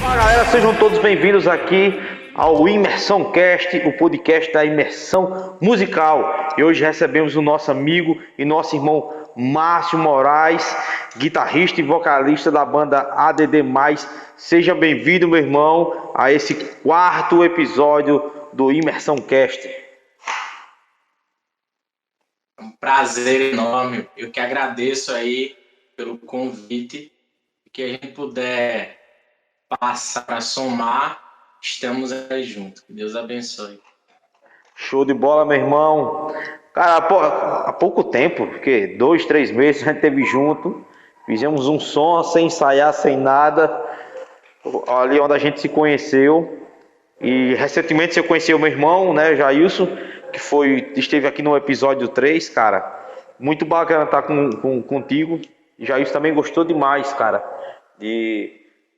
Fala galera, sejam todos bem-vindos aqui ao Imersão Cast, o podcast da imersão musical. E hoje recebemos o nosso amigo e nosso irmão Márcio Moraes, guitarrista e vocalista da banda ADD+. Seja bem-vindo, meu irmão, a esse quarto episódio do Imersão Cast. É um prazer enorme. Eu que agradeço aí pelo convite. Que a gente puder passar para somar, estamos aí juntos. Que Deus abençoe. Show de bola, meu irmão. Cara, há pouco tempo, porque 2, 3 meses a gente esteve junto, fizemos um som sem ensaiar, sem nada, ali onde a gente se conheceu. E recentemente você conheceu meu irmão, né, Jailson, que esteve aqui no episódio 3, cara. Muito bacana estar contigo. Jailson também gostou demais, cara, de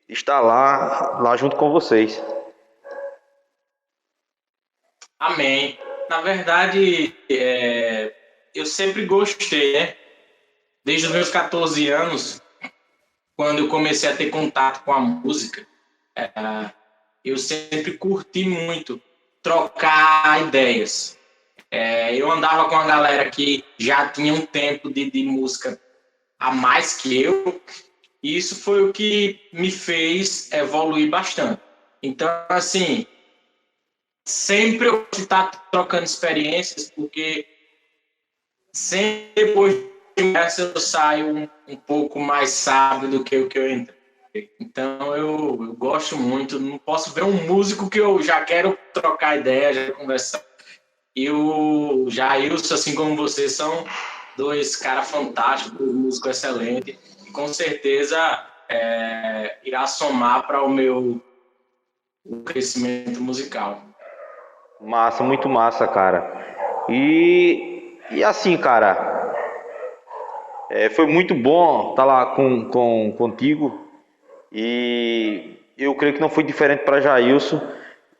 estar lá junto com vocês. Amém. Na verdade, eu sempre gostei, né? Desde os meus 14 anos, quando eu comecei a ter contato com a música, eu sempre curti muito trocar ideias. Eu andava com a galera que já tinha um tempo de música a mais que eu, e isso foi o que me fez evoluir bastante. Então, assim, sempre eu estar trocando experiências, porque sempre depois de essa eu saio um pouco mais sábio do que o que eu entrei. Então, eu gosto muito, não posso ver um músico que eu já quero trocar ideia, já conversar. E o Jailson, assim como vocês, são dois caras fantásticos, músico excelente, e com certeza irá somar para o meu crescimento musical. Massa, muito massa, cara. E assim, cara, foi muito bom estar lá contigo. E eu creio que não foi diferente para Jailson.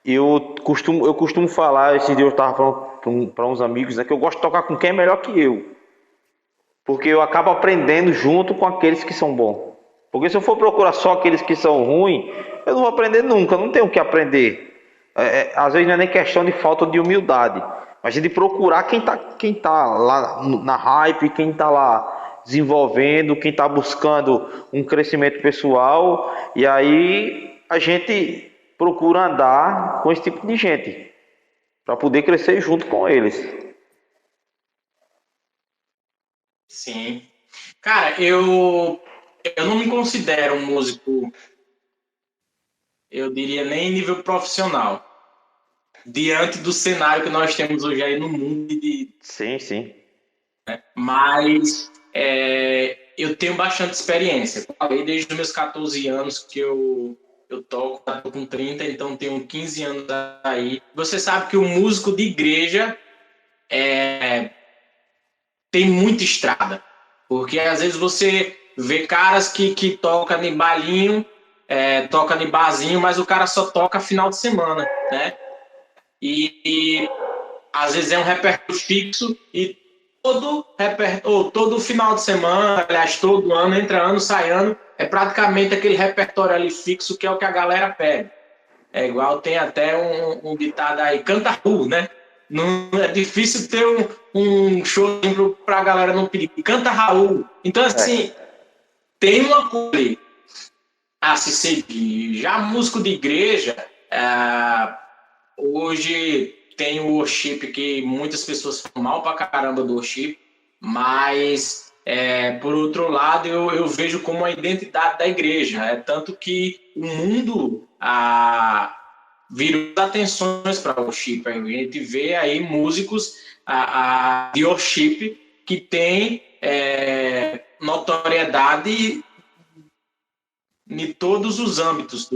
Eu costumo falar, esse dia eu estava falando para uns amigos, né, que eu gosto de tocar com quem é melhor que eu. Porque eu acabo aprendendo junto com aqueles que são bons. Porque se eu for procurar só aqueles que são ruins, eu não vou aprender nunca, não tenho o que aprender. Às vezes não é nem questão de falta de humildade, mas de procurar quem tá lá na hype, quem tá lá desenvolvendo, quem tá buscando um crescimento pessoal, e aí a gente procura andar com esse tipo de gente para poder crescer junto com eles. Sim. Cara, eu não me considero um músico, eu diria, nem em nível profissional, diante do cenário que nós temos hoje aí no mundo. Sim. Mas eu tenho bastante experiência. Eu falei desde os meus 14 anos que eu toco, estou com 30, então tenho 15 anos aí. Você sabe que o músico de igreja tem muita estrada, porque às vezes você vê caras que tocam em balinho, toca em barzinho, mas o cara só toca final de semana, né? E às vezes é um repertório fixo e todo final de semana, aliás, todo ano, entra ano, sai ano, é praticamente aquele repertório ali fixo que é o que a galera pede. É igual, tem até um ditado aí, canta Raul, né? Não, é difícil ter um show pra galera não pedir, canta Raul. Então, assim, tem uma coisa a se seguir. Já músico de igreja, hoje tem o worship, que muitas pessoas falam mal pra caramba do worship, mas por outro lado eu vejo como a identidade da igreja. Tanto que o mundo virou atenções para o worship. A gente vê aí músicos de worship que tem notoriedade em todos os âmbitos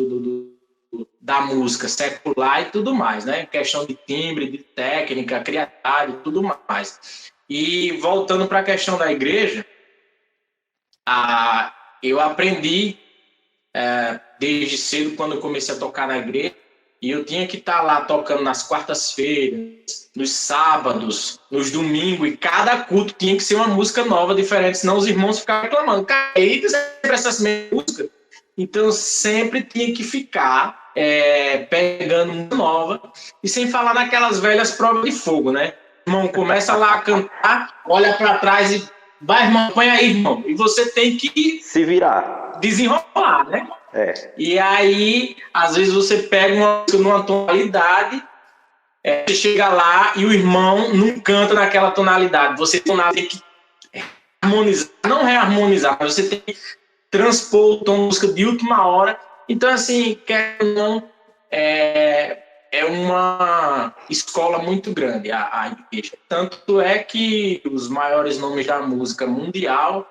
da música secular e tudo mais, né? Questão de timbre, de técnica, criatividade e tudo mais. E voltando para a questão da igreja, eu aprendi desde cedo, quando eu comecei a tocar na igreja, e eu tinha que estar lá tocando nas quartas-feiras, nos sábados, nos domingos, e cada culto tinha que ser uma música nova, diferente, senão os irmãos ficavam reclamando. Cara, aí quiser prestar essa música, Então, sempre tinha que ficar pegando música nova, e sem falar naquelas velhas provas de fogo, né? O irmão começa lá a cantar, olha para trás e vai, irmão, põe aí, irmão. E você tem que Se virar. desenrolar, né? E aí, às vezes você pega uma música numa tonalidade, você chega lá e o irmão não canta naquela tonalidade. Você tem que harmonizar, não reharmonizar, mas você tem que transpor o tom música de última hora. Então, assim, quer ou não, é uma escola muito grande a igreja. Tanto é que os maiores nomes da música mundial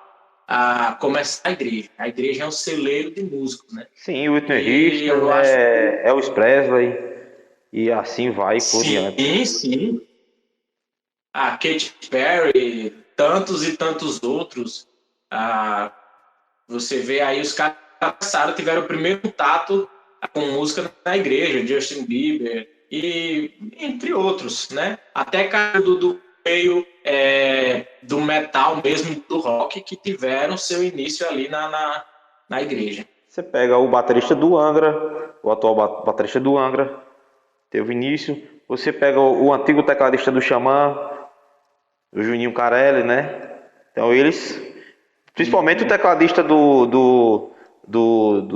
começam a igreja. A igreja é um celeiro de músicos, né? Sim, Whitney E Houston, eu acho que Elvis Presley, e assim vai por diante. sim, sim. A Katy Perry, tantos e tantos outros. Você vê aí os caras passaram, tiveram o primeiro contato com música na igreja, Justin Bieber, e entre outros, né? Até cara do meio do metal mesmo, do rock, que tiveram seu início ali na igreja. Você pega o baterista do Angra, o atual baterista do Angra, teve início. Você pega o antigo tecladista do Xamã, o Juninho Carelli, né? Então eles, principalmente o tecladista do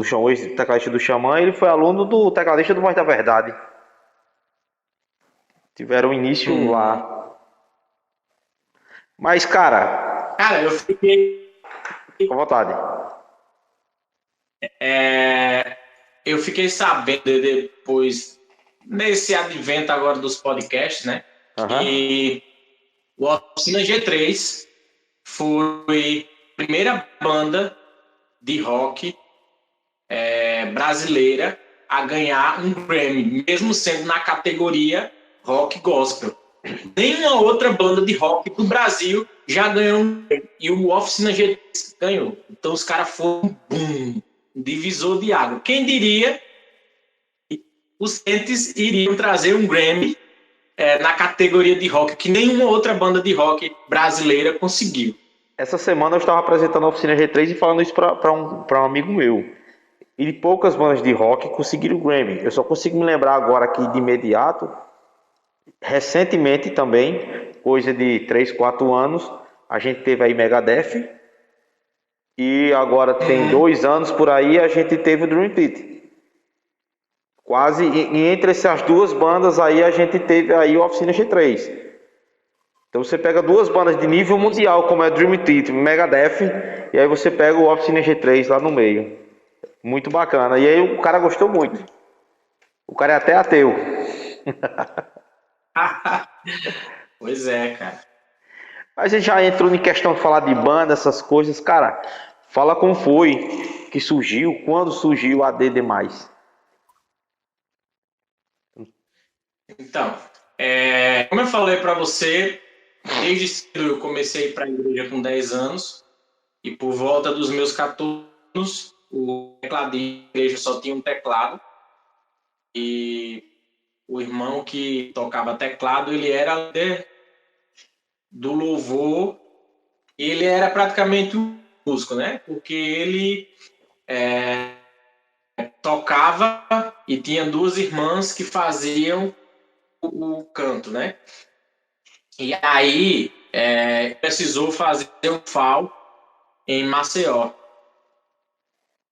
Xamã, o tecladista do Xamã, ele foi aluno do tecladista do Voz da Verdade. Tiveram início lá. Mas, cara, eu fiquei. com vontade. Eu fiquei sabendo depois, nesse advento agora dos podcasts, né? Que o Oficina G3 foi a primeira banda de rock brasileira a ganhar um Grammy, mesmo sendo na categoria rock gospel. Nenhuma outra banda de rock do Brasil já ganhou um Grammy, e o Oficina G3 ganhou. Então os caras foram um divisor de água. Quem diria que os Entes iriam trazer um Grammy na categoria de rock, que nenhuma outra banda de rock brasileira conseguiu. Essa semana eu estava apresentando a Oficina G3 e falando isso para um amigo meu. E poucas bandas de rock conseguiram o Grammy. Eu só consigo me lembrar agora aqui de imediato, recentemente também, coisa de 3, 4 anos, a gente teve aí Megadeth. E agora tem 2 anos por aí a gente teve o Dream Theater. Quase, e entre essas duas bandas aí a gente teve aí o Oficina G3. Então você pega duas bandas de nível mundial, como é Dream Theater, Megadeth, e aí você pega o Oficina G3 lá no meio. Muito bacana. E aí o cara gostou muito. O cara é até ateu. Pois é, cara. A gente já entrou em questão de falar de banda, essas coisas. Cara, fala como foi que surgiu, quando surgiu a AD+. Então, como eu falei para você, desde cedo eu comecei a ir para a igreja com 10 anos, e por volta dos meus 14 anos, o teclado de igreja só tinha um teclado, e o irmão que tocava teclado, ele era líder do louvor, e ele era praticamente um músico, né? Porque ele tocava e tinha duas irmãs que faziam o canto, né? E aí precisou fazer um FAO em Maceió.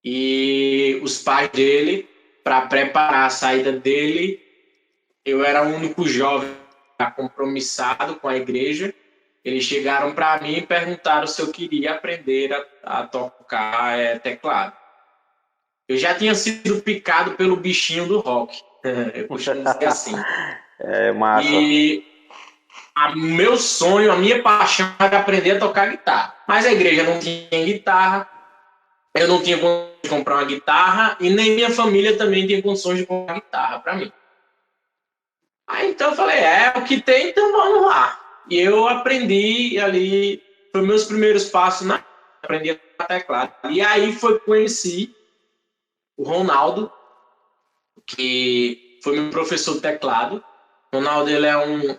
E os pais dele, para preparar a saída dele, eu era o único jovem compromissado com a igreja. Eles chegaram para mim e perguntaram se eu queria aprender a tocar teclado. Eu já tinha sido picado pelo bichinho do rock. Eu costumo dizer assim. É massa. E meu sonho, a minha paixão era aprender a tocar guitarra. Mas a igreja não tinha guitarra, eu não tinha condições de comprar uma guitarra e nem minha família também tinha condições de comprar uma guitarra para mim. Aí então eu falei, o que tem, então vamos lá. E eu aprendi ali, foi meus primeiros passos aprendi a tocar teclado. E aí foi que conheci o Ronaldo, que foi meu professor de teclado. O Ronaldo, ele é um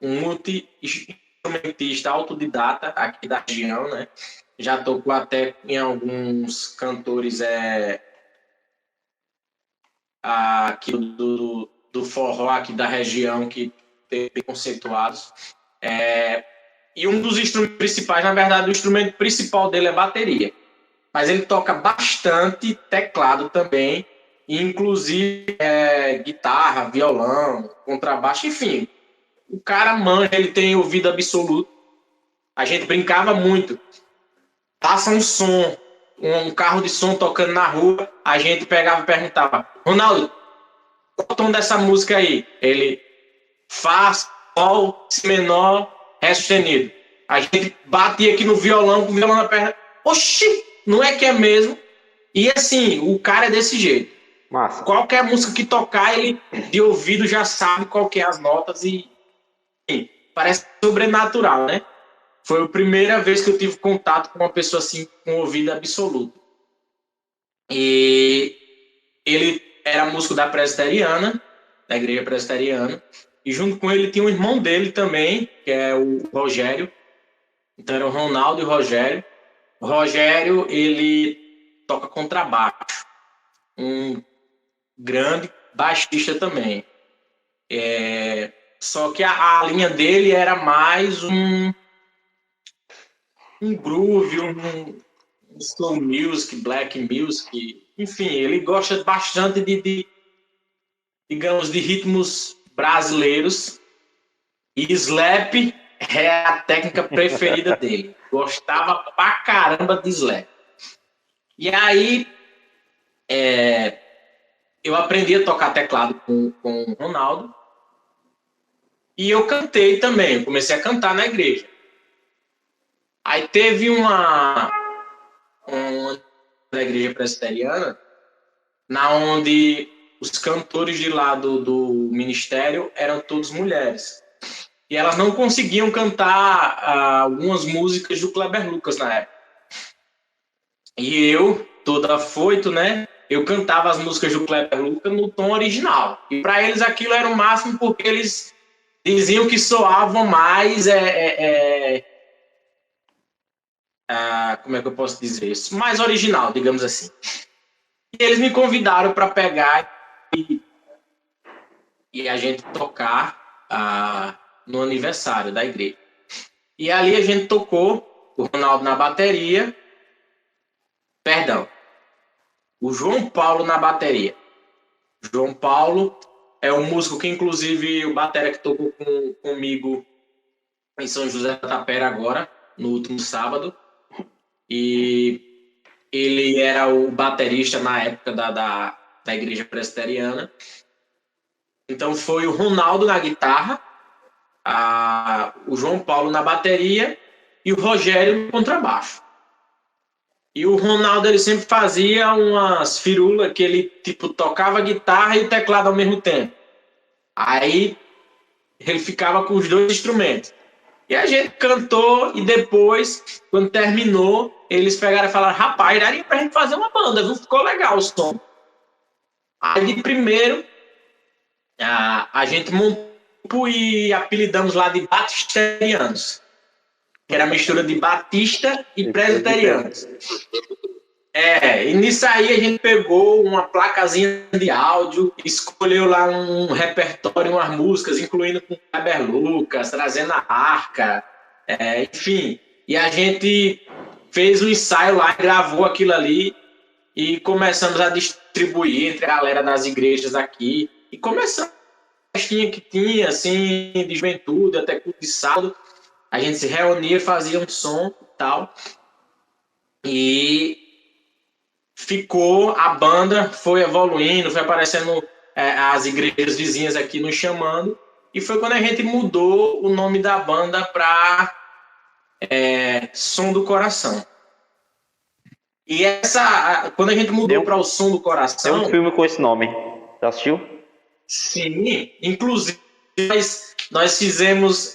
multi-instrumentista autodidata aqui da região, né? Já tocou até em alguns cantores aqui do forró aqui da região, que tem conceituados. E um dos instrumentos principais, na verdade, o instrumento principal dele é bateria. Mas ele toca bastante teclado também, inclusive guitarra, violão, contrabaixo, enfim. O cara manja, ele tem ouvido absoluto. A gente brincava muito. Passa um som, um carro de som tocando na rua, a gente pegava e perguntava: Ronaldo, qual é o tom dessa música aí? Ele: Fá, Sol, Si menor, Ré sustenido. A gente batia aqui no violão, com o violão na perna. Oxi, não é que é mesmo? E assim, o cara é desse jeito. Massa. Qualquer música que tocar, ele de ouvido já sabe qual que é as notas e parece sobrenatural, né? Foi a primeira vez que eu tive contato com uma pessoa assim, com ouvido absoluto. E ele era músico da presbiteriana, da igreja presbiteriana, e junto com ele tinha um irmão dele também, que é o Rogério. Então era o Ronaldo e o Rogério. O Rogério, ele toca contrabaixo. Um grande baixista também. Só que a linha dele era mais um groove, um slow music, black music. Enfim, ele gosta bastante digamos, de ritmos brasileiros. E slap é a técnica preferida dele. Gostava pra caramba de slap. E aí, eu aprendi a tocar teclado com o Ronaldo. E eu cantei também. Eu comecei a cantar na igreja. Aí teve uma da igreja presbiteriana, na onde os cantores de lá do ministério eram todos mulheres. E elas não conseguiam cantar algumas músicas do Kleber Lucas na época. E eu, todo afoito, né? Eu cantava as músicas do Kleber Lucas no tom original. E para eles aquilo era o máximo, porque eles diziam que soavam mais como é que eu posso dizer isso? Mais original, digamos assim. E eles me convidaram para pegar e a gente tocar no aniversário da igreja. E ali a gente tocou o Ronaldo na bateria, o João Paulo na bateria. O João Paulo é um músico que, inclusive, o batera que tocou comigo em São José da Tapera agora, no último sábado. E ele era o baterista na época da igreja presbiteriana. Então foi o Ronaldo na guitarra, o João Paulo na bateria e o Rogério no contrabaixo. E o Ronaldo, ele sempre fazia umas firulas que ele tipo tocava a guitarra e o teclado ao mesmo tempo. Aí ele ficava com os dois instrumentos. E a gente cantou e depois, quando terminou, eles pegaram e falaram: rapaz, daria pra gente fazer uma banda, viu? Ficou legal o som. Aí de primeiro, a gente montou e apelidamos lá de Batisterianos, que era a mistura de Batista e Presbiterianos. E nisso aí a gente pegou uma placazinha de áudio, escolheu lá um repertório, umas músicas, incluindo com Kleber Lucas, trazendo a arca, enfim. E a gente fez um ensaio lá, gravou aquilo ali e começamos a distribuir entre a galera das igrejas aqui. E começamos a festinha que tinha, assim, de juventude, até culto de sábado. A gente se reunia, fazia um som e tal. E ficou, a banda foi evoluindo, foi aparecendo as igrejas vizinhas aqui nos chamando, e foi quando a gente mudou o nome da banda para Som do Coração. E quando a gente mudou para o Som do Coração... Tem um filme com esse nome, já assistiu? Sim, inclusive nós fizemos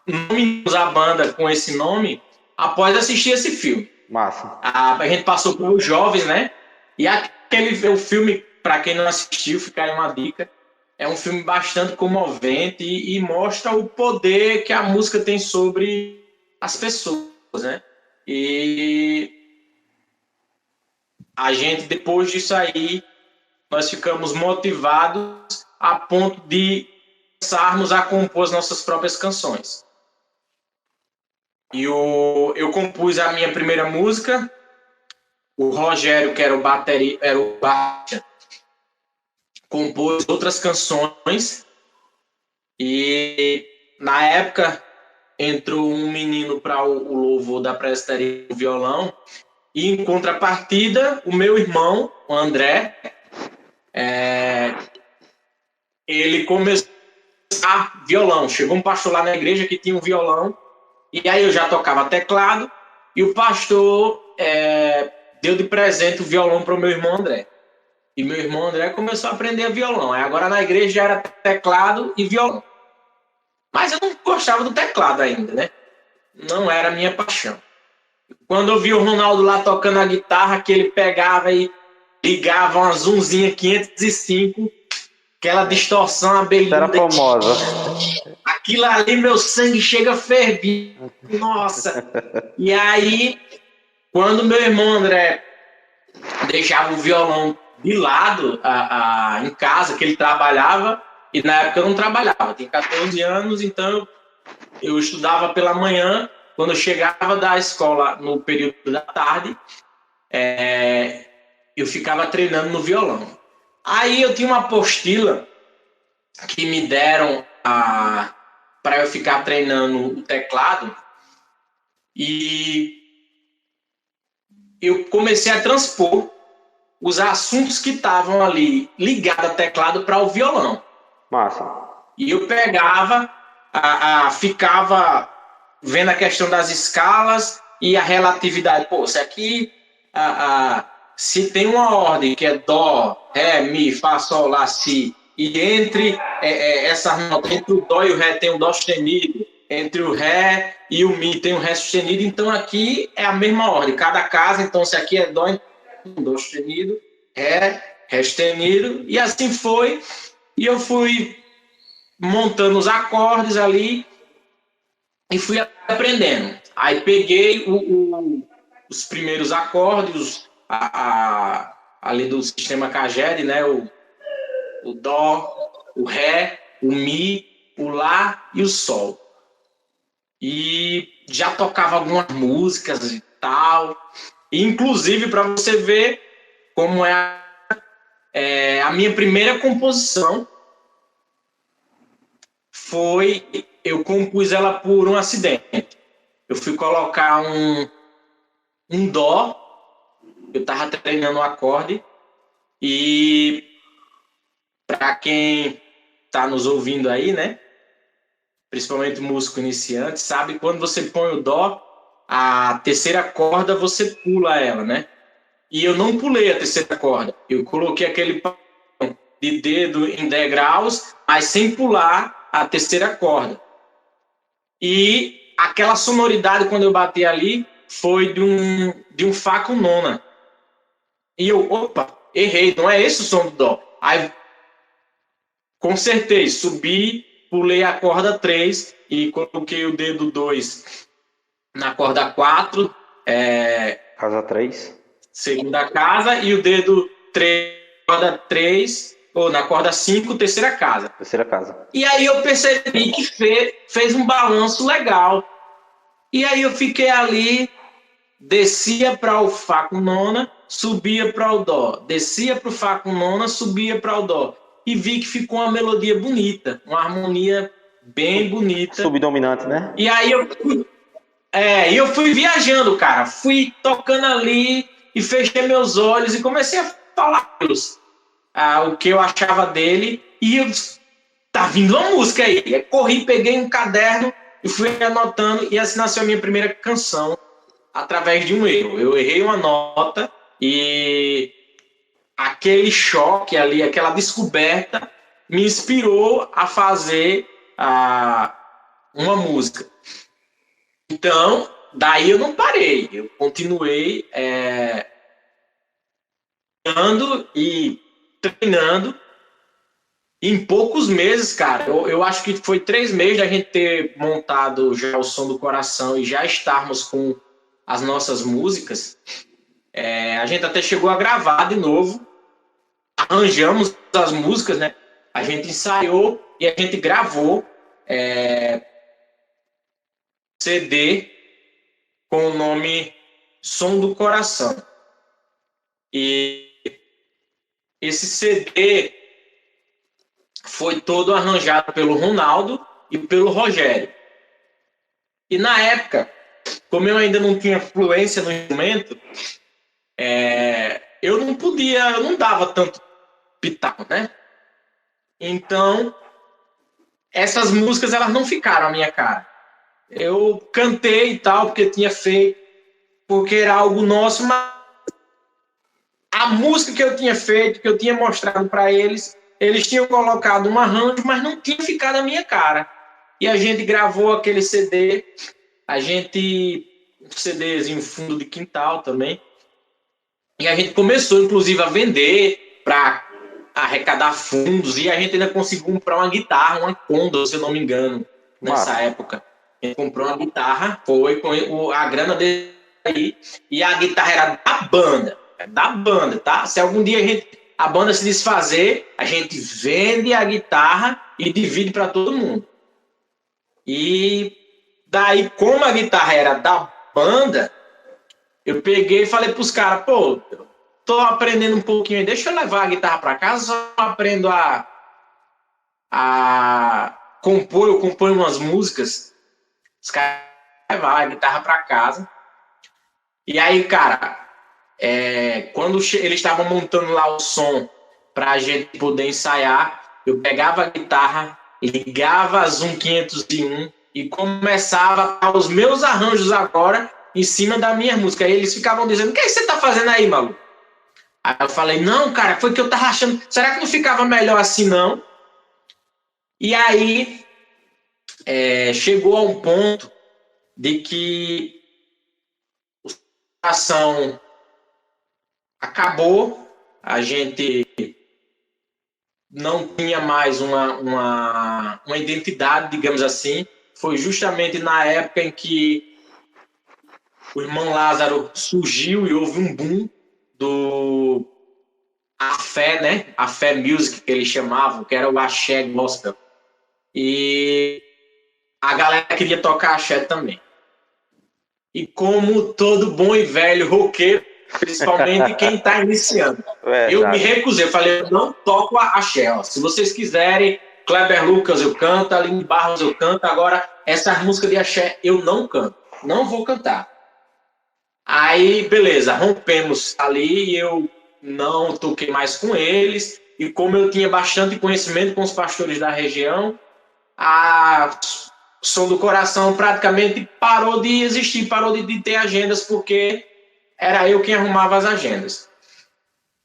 nomeamos a banda com esse nome após assistir esse filme. Massa. A gente passou para os jovens, né? E o filme, para quem não assistiu, fica aí uma dica, é um filme bastante comovente e mostra o poder que a música tem sobre as pessoas, né? E a gente, depois disso aí, nós ficamos motivados a ponto de começarmos a compor as nossas próprias canções. E eu compus a minha primeira música, o Rogério, que era o baixista, compôs outras canções, e na época entrou um menino para o louvor da presbiteriana do violão, e em contrapartida, o meu irmão, o André, ele começou a violão. Chegou um pastor lá na igreja que tinha um violão, e aí eu já tocava teclado, e o pastor deu de presente o violão para o meu irmão André. E meu irmão André começou a aprender violão. Aí agora na igreja já era teclado e violão. Mas eu não gostava do teclado ainda, né? Não era a minha paixão. Quando eu vi o Ronaldo lá tocando a guitarra, que ele pegava e ligava uma Zoomzinha 505, aquela distorção abelhuda. Era famosa. Aquilo ali, meu sangue chega a ferver. Nossa! E aí, quando meu irmão André deixava o violão de lado em casa, que ele trabalhava, e na época eu não trabalhava, tinha 14 anos, então eu estudava pela manhã. Quando eu chegava da escola no período da tarde, eu ficava treinando no violão. Aí eu tinha uma apostila que me deram para eu ficar treinando o teclado, e eu comecei a transpor os assuntos que estavam ali ligados ao teclado para o violão. Massa. E eu pegava, ficava vendo a questão das escalas e a relatividade. Pô, se aqui, se tem uma ordem que é Dó, Ré, Mi, Fá, Sol, Lá, Si, e entre essas notas, entre o Dó e o Ré tem um Dó sustenido, entre o Ré e o Mi tem um Ré sustenido, então aqui é a mesma ordem. Cada casa, então, se aqui é Dó, um Dó sustenido, Ré sustenido, e assim foi. E eu fui montando os acordes ali e fui aprendendo. Aí peguei os primeiros acordes, ali do sistema Caged, né? O Dó, o Ré, o Mi, o Lá e o Sol. E já tocava algumas músicas e tal. E, inclusive, para você ver como a minha primeira composição eu compus ela por um acidente. Eu fui colocar um Dó, eu estava treinando o acorde, e para quem está nos ouvindo aí, né, principalmente músico iniciante, sabe, quando você põe o Dó, a terceira corda você pula ela, né? E eu não pulei a terceira corda, eu coloquei aquele de dedo em degraus, mas sem pular a terceira corda. E aquela sonoridade, quando eu bati ali, foi de um Fá com nona. E eu, opa, errei, não é esse o som do Dó. Aí, consertei, subi, pulei a corda 3 e coloquei o dedo 2 na corda 4. Casa 3. Segunda casa, e o dedo 3, corda 3, ou na corda 5, terceira casa. Terceira casa. E aí eu percebi que fez um balanço legal. E aí eu fiquei ali, descia para o Fá com nona, subia para o Dó. Descia para o Fá com nona, subia para o Dó. E vi que ficou uma melodia bonita, uma harmonia bem bonita. Subdominante, né? E aí eu fui viajando, cara. Fui tocando ali e fechei meus olhos e comecei a falar o que eu achava dele. E eu disse, tá vindo uma música aí. E corri, peguei um caderno e fui anotando. E assim nasceu a minha primeira canção, através de um erro. Eu errei uma nota e aquele choque ali, aquela descoberta, me inspirou a fazer uma música. Então, daí eu não parei, eu continuei e treinando. Em poucos meses, cara, eu acho que foi 3 meses da gente ter montado já o Som do Coração e já estarmos com as nossas músicas. A gente até chegou a gravar de novo, arranjamos as músicas, né? A gente ensaiou e a gente gravou CD com o nome Som do Coração. E esse CD foi todo arranjado pelo Ronaldo e pelo Rogério. E na época, como eu ainda não tinha fluência no instrumento, eu não dava tanto pitaco, né? Então, essas músicas elas não ficaram à minha cara. Eu cantei e tal, porque tinha feito, porque era algo nosso, mas a música que eu tinha feito, que eu tinha mostrado para eles, eles tinham colocado um arranjo, mas não tinha ficado à minha cara. E a gente gravou aquele CD, um CDzinho fundo de quintal também, e a gente começou, inclusive, a vender para arrecadar fundos, e a gente ainda conseguiu comprar uma guitarra, uma Conda, se eu não me engano, nessa época. A gente comprou uma guitarra, foi com a grana dele aí, e a guitarra era da banda, tá? Se algum dia a banda se desfazer, a gente vende a guitarra e divide para todo mundo. E daí, como a guitarra era da banda, eu peguei e falei pros caras, pô, tô aprendendo um pouquinho aí, deixa eu levar a guitarra para casa, eu aprendo a compor, eu componho umas músicas, os caras levaram a guitarra para casa. E aí, cara, quando eles estavam montando lá o som pra gente poder ensaiar, eu pegava a guitarra, ligava a Zoom 501 e começava os meus arranjos agora em cima da minha música. Aí eles ficavam dizendo, o que você tá fazendo aí, maluco? Aí eu falei, não, cara, foi que eu tava achando, será que não ficava melhor assim, não? E aí chegou a um ponto de que a ação acabou, a gente não tinha mais uma identidade, digamos assim. Foi justamente na época em que o Irmão Lázaro surgiu e houve um boom do Afé, né? Afé Music, que eles chamavam, que era o axé gospel. E a galera queria tocar axé também. E como todo bom e velho roqueiro, principalmente quem está iniciando, eu me recusei. Eu falei, eu não toco axé. Ó. Se vocês quiserem, Kleber Lucas eu canto, Aline Barros eu canto. Agora, essa música de axé eu não canto. Não vou cantar. Aí, beleza, rompemos ali e eu não toquei mais com eles. E como eu tinha bastante conhecimento com os pastores da região, a Som do Coração praticamente parou de existir, parou de ter agendas, porque era eu quem arrumava as agendas.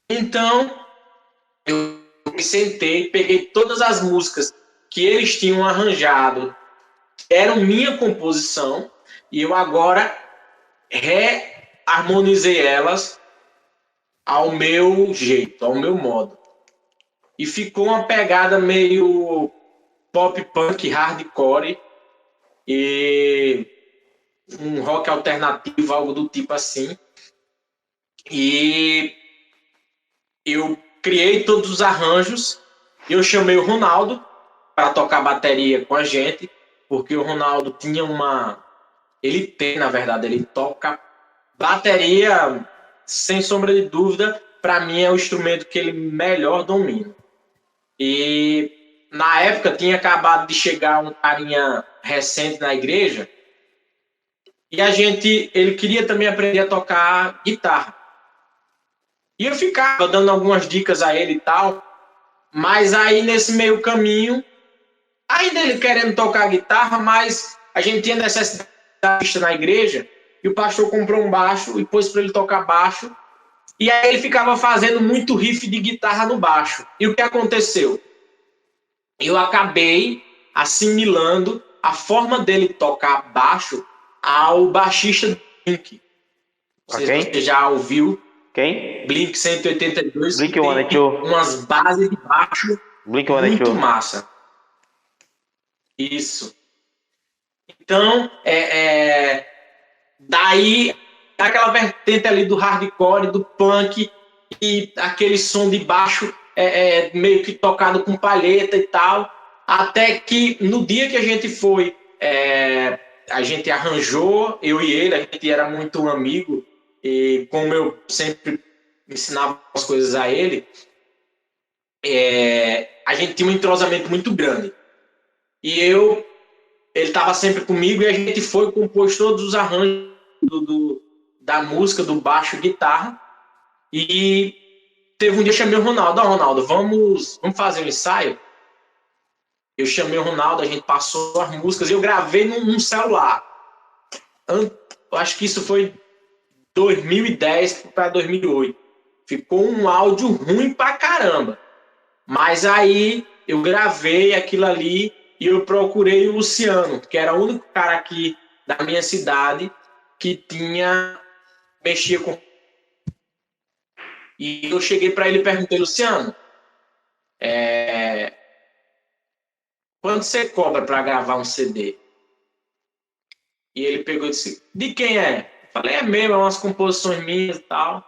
Então, eu me sentei, peguei todas as músicas que eles tinham arranjado, que eram minha composição, e eu agora reharmonizei elas ao meu jeito, ao meu modo. E ficou uma pegada meio pop punk, hardcore, e um rock alternativo, algo do tipo assim. E eu criei todos os arranjos. Eu chamei o Ronaldo para tocar bateria com a gente, porque o Ronaldo tinha ele tem, na verdade, ele toca bateria, sem sombra de dúvida, para mim é o instrumento que ele melhor domina. E na época tinha acabado de chegar um carinha recente na igreja, e ele queria também aprender a tocar guitarra. E eu ficava dando algumas dicas a ele e tal, mas aí nesse meio caminho, ainda ele querendo tocar guitarra, mas a gente tinha necessidade na igreja, e o pastor comprou um baixo e pôs para ele tocar baixo, e aí ele ficava fazendo muito riff de guitarra no baixo. E o que aconteceu? Eu acabei assimilando a forma dele tocar baixo ao baixista do Blink. Não sei se você já ouviu. Quem? Blink 182. Blink tem umas bases de baixo Blink muito massa. Isso. Então, daí, aquela vertente ali do hardcore, do punk, e aquele som de baixo meio que tocado com palheta e tal, até que no dia que a gente foi, a gente arranjou, eu e ele, a gente era muito amigo, e como eu sempre ensinava as coisas a ele, a gente tinha um entrosamento muito grande. E ele estava sempre comigo e a gente foi compor todos os arranjos da música, do baixo, guitarra. E teve um dia que eu chamei o Ronaldo. Ronaldo, vamos fazer um ensaio? Eu chamei o Ronaldo, a gente passou as músicas e eu gravei num celular. Eu acho que isso foi 2010 para 2008. Ficou um áudio ruim pra caramba. Mas aí eu gravei aquilo ali e eu procurei o Luciano, que era o único cara aqui da minha cidade que mexia com. E eu cheguei para ele e perguntei, Luciano, quanto você cobra para gravar um CD? E ele pegou e disse, de quem é? Eu falei, é mesmo, é umas composições minhas e tal.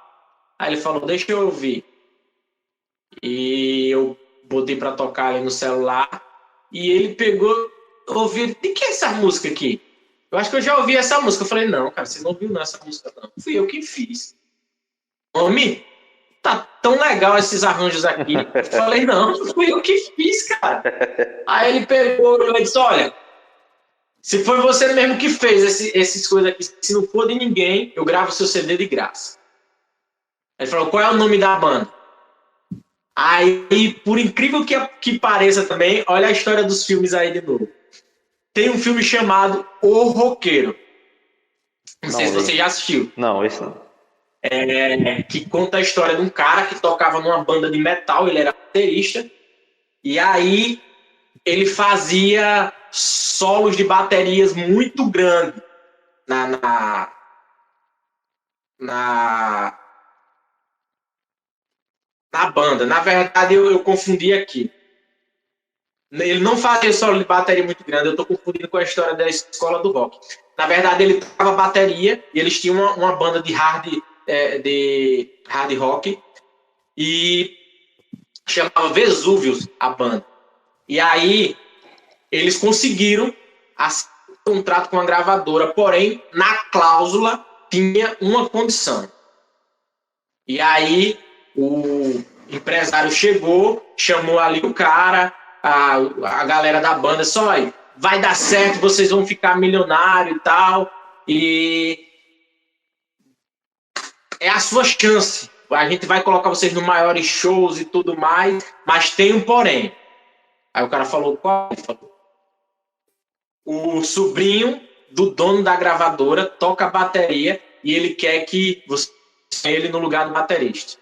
Aí ele falou, deixa eu ouvir. E eu botei para tocar ali no celular e ele pegou, ouviu, de que é essa música aqui? Eu acho que eu já ouvi essa música. Eu falei, não, cara, você não ouviu não essa música não. Fui eu que fiz. Homem, tá tão legal esses arranjos aqui. Eu falei, não, fui eu que fiz, cara. Aí ele pegou e disse, olha, se foi você mesmo que fez essas coisas aqui, se não for de ninguém, eu gravo seu CD de graça. Ele falou, qual é o nome da banda? Aí, por incrível que pareça também, olha a história dos filmes aí de novo. Tem um filme chamado O Roqueiro. Não sei se você já assistiu. Não, esse não. Que conta a história de um cara que tocava numa banda de metal, ele era baterista, e aí ele fazia solos de baterias muito grandes na banda. Na verdade, eu confundi aqui. Ele não fazia solo de bateria muito grande, eu estou confundindo com a história da escola do rock. Na verdade, ele tocava bateria e eles tinham uma banda de hard rock e chamava Vesúvios a banda. E aí eles conseguiram assinar um contrato com a gravadora, porém, na cláusula tinha uma condição. E aí o empresário chegou, chamou ali o cara, a galera da banda, só aí, vai dar certo, vocês vão ficar milionário e tal, e é a sua chance. A gente vai colocar vocês nos maiores shows e tudo mais, mas tem um porém. Aí o cara falou, qual? Ele falou, o sobrinho do dono da gravadora toca bateria e ele quer que você ele no lugar do baterista.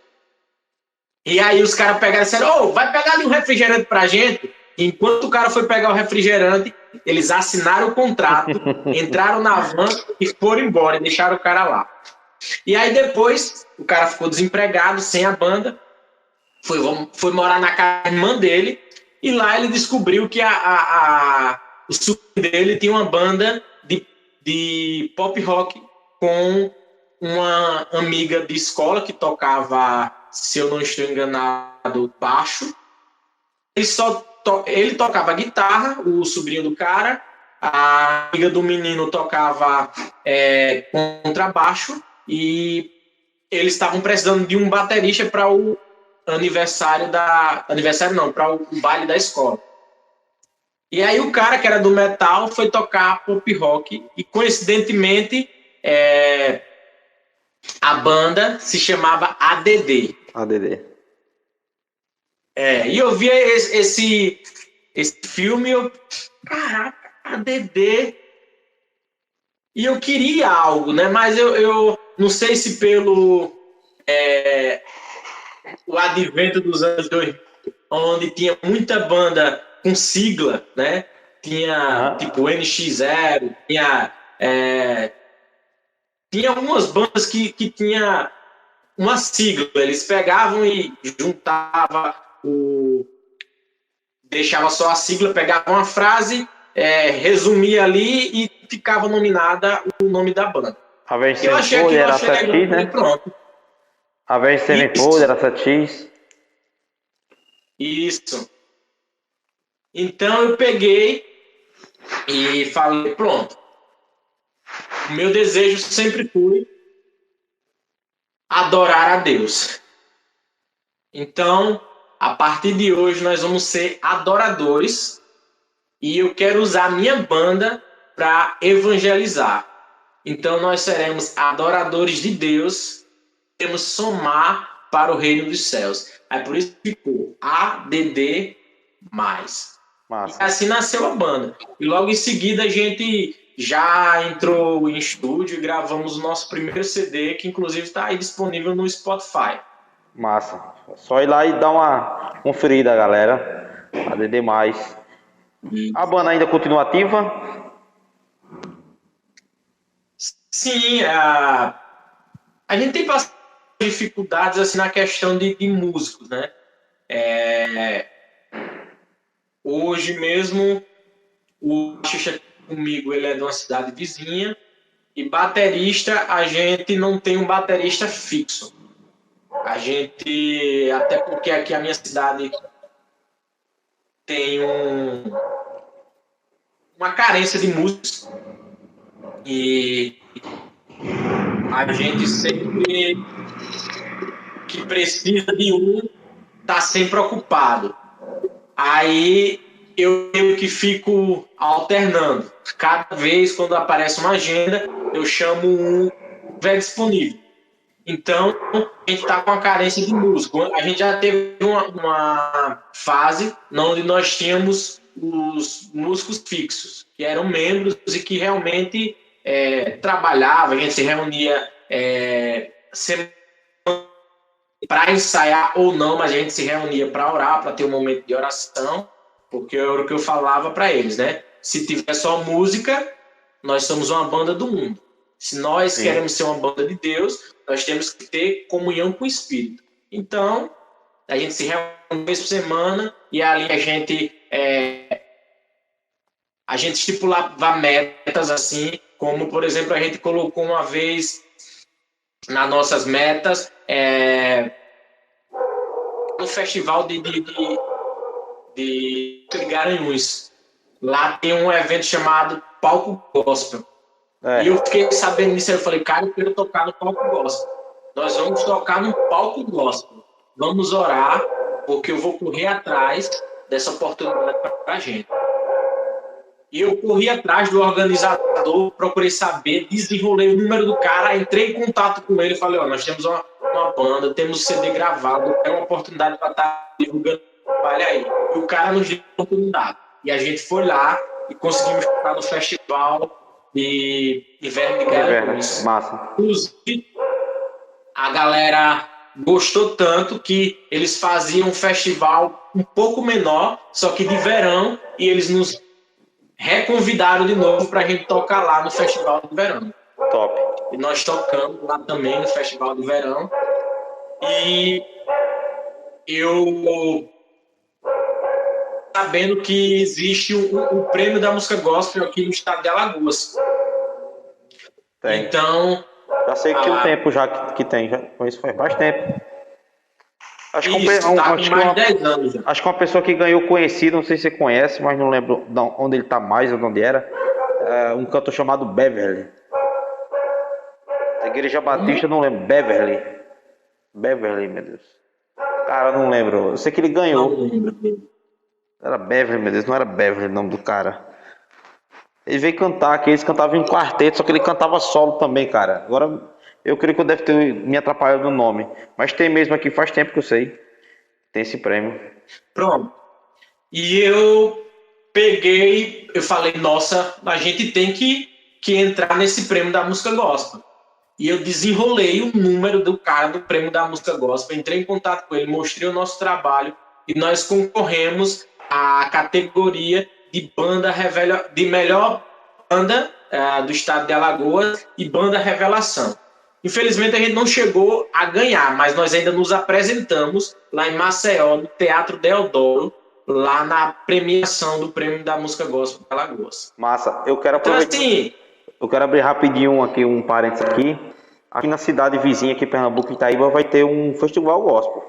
E aí os caras pegaram e disseram, vai pegar ali um refrigerante pra gente. Enquanto o cara foi pegar o refrigerante, eles assinaram o contrato, entraram na van e foram embora, e deixaram o cara lá. E aí depois, o cara ficou desempregado, sem a banda, foi morar na casa da irmã dele, e lá ele descobriu que o sobrinho dele tinha uma banda de pop rock com uma amiga de escola que tocava, se eu não estou enganado, baixo. Ele tocava guitarra, o sobrinho do cara, a amiga do menino tocava contrabaixo e eles estavam precisando de um baterista para o para o baile da escola. E aí o cara que era do metal foi tocar pop rock e coincidentemente a banda se chamava ADD. ADD. E eu vi esse filme, caraca, ADD. E eu queria algo, né? Mas eu não sei se pelo o advento dos anos 2000, onde tinha muita banda com sigla, né? Tinha tipo NX0, tinha algumas bandas que tinha uma sigla. Eles pegavam e juntavam deixava só a sigla, pegava uma frase, resumia ali e ficava nominada o nome da banda. A versão eu achei aquilo, era 7x, né? Pronto. A versão era 7x. Isso. Então eu peguei e falei, pronto. O meu desejo sempre foi adorar a Deus. Então, a partir de hoje nós vamos ser adoradores e eu quero usar a minha banda para evangelizar. Então nós seremos adoradores de Deus, temos somar para o reino dos céus. Aí por isso ficou ADD+. Massa. E assim nasceu a banda. E logo em seguida a gente já entrou em estúdio e gravamos o nosso primeiro CD, que inclusive está aí disponível no Spotify. Massa. Só ir lá e dar uma conferida, galera. ADD+. A banda ainda continua ativa? Sim, a gente tem bastante dificuldades assim, na questão de músicos, né? Hoje mesmo, o baixista comigo, ele é de uma cidade vizinha, e baterista, a gente não tem um baterista fixo. A gente, até porque aqui a minha cidade tem uma carência de músicos, e a gente sempre que precisa de um, tá sempre ocupado. Aí eu meio que fico alternando. Cada vez quando aparece uma agenda, eu chamo um que estiver disponível. Então, a gente está com a carência de músico. A gente já teve uma fase onde nós tínhamos os músicos fixos, que eram membros e que realmente trabalhavam, a gente se reunia para ensaiar ou não, mas a gente se reunia para orar, para ter um momento de oração, porque era o que eu falava para eles, né? Se tiver só música, nós somos uma banda do mundo. Se nós queremos ser uma banda de Deus, nós temos que ter comunhão com o Espírito. Então, a gente se reúne uma vez por semana e ali a gente estipulava metas assim, como, por exemplo, a gente colocou uma vez nas nossas metas no festival de Garanhuns. Lá tem um evento chamado Palco Gospel. E eu fiquei sabendo disso, eu falei, cara, eu quero tocar no palco gospel. Nós vamos tocar no palco gospel. Vamos orar, porque eu vou correr atrás dessa oportunidade para a gente. E eu corri atrás do organizador, procurei saber, desenrolei o número do cara, entrei em contato com ele e falei, nós temos uma banda, temos CD gravado, é uma oportunidade para estar divulgando o trabalho aí. E o cara nos deu a oportunidade. E a gente foi lá e conseguimos tocar no festival de Inverno de Garanhuns. Massa. Inclusive, a galera gostou tanto que eles faziam um festival um pouco menor, só que de verão, e eles nos reconvidaram de novo para a gente tocar lá no festival de verão. Top. E nós tocamos lá também no festival de verão. E eu sabendo que existe o prêmio da música gospel aqui no estado de Alagoas. Tem. Então, já sei que tem um tempo já que tem, já conheço faz bastante tempo. Acho que acho que uma pessoa que ganhou conhecido, não sei se você conhece, mas não lembro onde ele tá mais ou onde era. Um cantor chamado Beverly. Da Igreja Batista, não lembro. Beverly, meu Deus. Cara, não lembro. Eu sei que ele ganhou. Era Beverly, meu Deus, não era Beverly o nome do cara. Ele veio cantar aqui, eles cantavam em quarteto, só que ele cantava solo também, cara. Agora, eu creio que eu deve ter me atrapalhado no nome. Mas tem mesmo aqui, faz tempo que eu sei. Tem esse prêmio. Pronto. E eu peguei, eu falei, nossa, a gente tem que entrar nesse prêmio da música gospel. E eu desenrolei o número do cara do prêmio da música gospel, entrei em contato com ele, mostrei o nosso trabalho e nós concorremos à categoria de banda de melhor banda do estado de Alagoas e banda revelação. Infelizmente a gente não chegou a ganhar, mas nós ainda nos apresentamos lá em Maceió, no Teatro Deodoro, lá na premiação do prêmio da música gospel de Alagoas. Massa, eu quero aproveitar. Então, assim, eu quero abrir rapidinho um parênteses aqui. Aqui na cidade vizinha, aqui em Pernambuco, Itaíba, vai ter um festival gospel.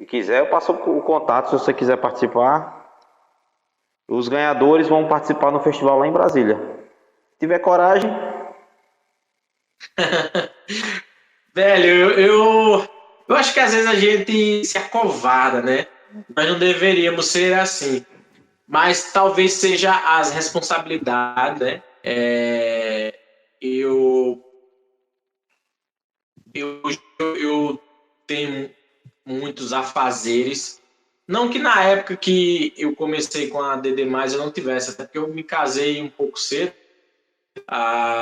Se quiser, eu passo o contato se você quiser participar. Os ganhadores vão participar no festival lá em Brasília. Se tiver coragem. Velho, eu acho que às vezes a gente se acovarda, né? Nós não deveríamos ser assim. Mas talvez seja as responsabilidades, né? Eu, eu, eu tenho muitos afazeres. Não que na época que eu comecei com a DD+, eu não tivesse, até porque eu me casei um pouco cedo.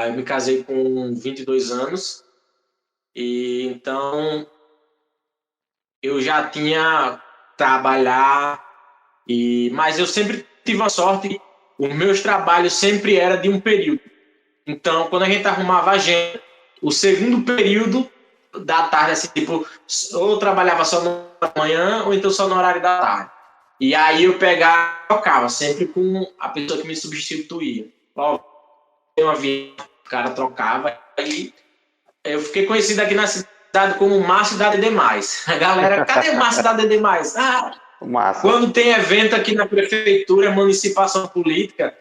Eu me casei com 22 anos. E então eu já tinha trabalhar, mas eu sempre tive a sorte, os meus trabalhos sempre era de um período. Então, quando a gente arrumava a agenda, o segundo período da tarde, assim, tipo, ou eu trabalhava só na manhã, ou então só no horário da tarde. E aí eu pegava e trocava, sempre com a pessoa que me substituía. Ó, tem uma viagem, o cara trocava, aí eu fiquei conhecido aqui na cidade como o Márcio da DD+. A galera, cadê o Márcio da DD+? Massa. Quando tem evento aqui na prefeitura, emancipação política,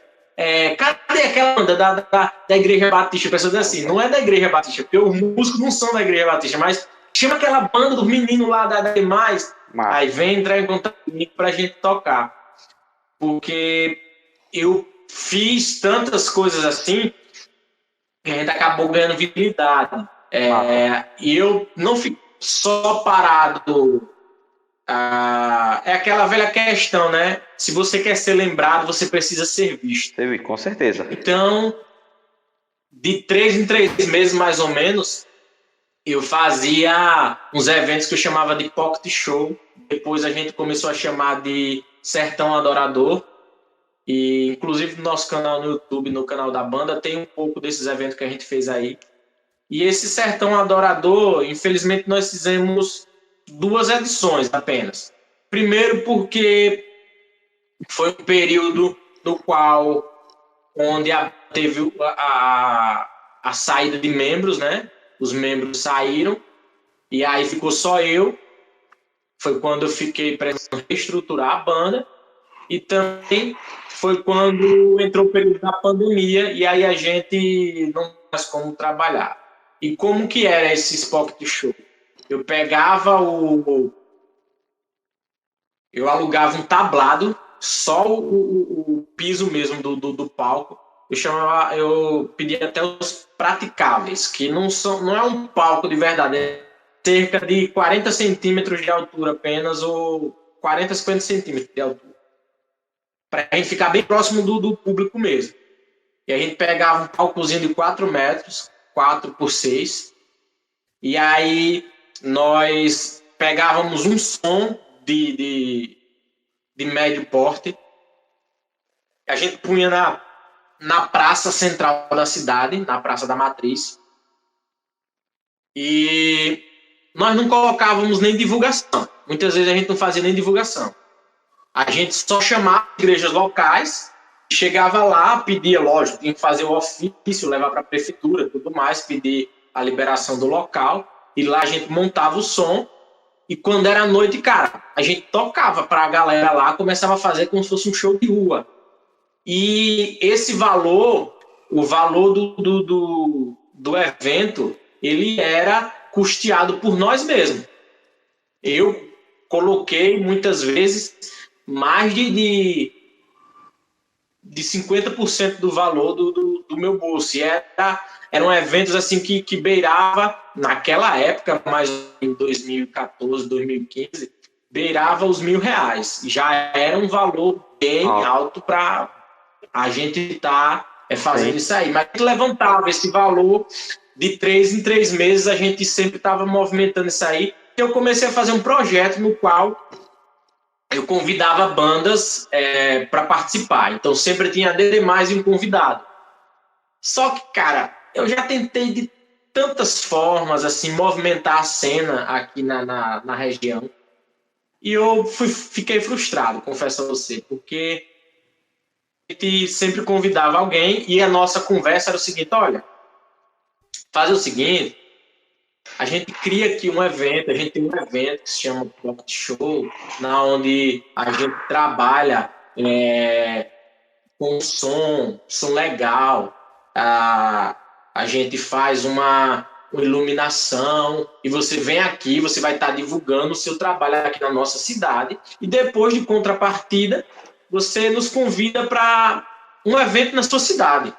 cadê aquela banda da Igreja Batista? A pessoa diz assim, não é da Igreja Batista, porque os músicos não são da Igreja Batista, mas chama aquela banda dos meninos lá da DD+, aí vem entrar em contato comigo pra gente tocar. Porque eu fiz tantas coisas assim, que a gente acabou ganhando visibilidade. E eu não fico só parado. É aquela velha questão, né? Se você quer ser lembrado, você precisa ser visto. Com certeza. Então, de 3 em 3 meses, mais ou menos, eu fazia uns eventos que eu chamava de pocket show. Depois a gente começou a chamar de Sertão Adorador. E, inclusive, no nosso canal no YouTube, no canal da banda, tem um pouco desses eventos que a gente fez aí. E esse Sertão Adorador, infelizmente, nós fizemos 2 edições apenas. Primeiro porque foi um período no qual, onde teve a saída de membros, né? Os membros saíram, e aí ficou só eu. Foi quando eu fiquei para reestruturar a banda. E também foi quando entrou o período da pandemia, e aí a gente não tinha mais como trabalhar. E como que era esse pocket show? Eu pegava eu alugava um tablado, só o piso mesmo do palco. Eu pedia até os praticáveis, que não é um palco de verdade, é cerca de 40 centímetros de altura apenas, ou 40, 50 centímetros de altura. Para a gente ficar bem próximo do público mesmo. E a gente pegava um palcozinho de 4 metros, 4 por 6, e aí nós pegávamos um som de médio porte, a gente punha na praça central da cidade, na Praça da Matriz, e nós não colocávamos nem divulgação. Muitas vezes a gente não fazia nem divulgação. A gente só chamava igrejas locais, chegava lá, pedia, lógico, tinha que fazer o ofício, levar para a prefeitura, tudo mais, pedir a liberação do local, e lá a gente montava o som, e quando era noite, cara, a gente tocava para a galera lá, começava a fazer como se fosse um show de rua. E esse valor, o valor do evento, ele era custeado por nós mesmos. Eu coloquei muitas vezes mais de 50% do valor do meu bolso. E eram eventos assim que beirava, naquela época, mais em 2014, 2015, beirava os R$ 1.000. Já era um valor bem alto para a gente estar fazendo isso aí. Mas a gente levantava esse valor de 3 em 3 meses, a gente sempre estava movimentando isso aí. E eu comecei a fazer um projeto no qual eu convidava bandas para participar. Então sempre tinha DD+, e um convidado. Só que, cara, eu já tentei de tantas formas assim movimentar a cena aqui na região. E eu fiquei frustrado, confesso a você, porque a gente sempre convidava alguém e a nossa conversa era o seguinte: olha, faz o seguinte, A gente cria aqui um evento, a gente tem um evento que se chama Pocket Show, na onde a gente trabalha com som legal, a gente faz uma iluminação, e você vem aqui, você vai estar divulgando o seu trabalho aqui na nossa cidade, e depois de contrapartida, você nos convida para um evento na sua cidade.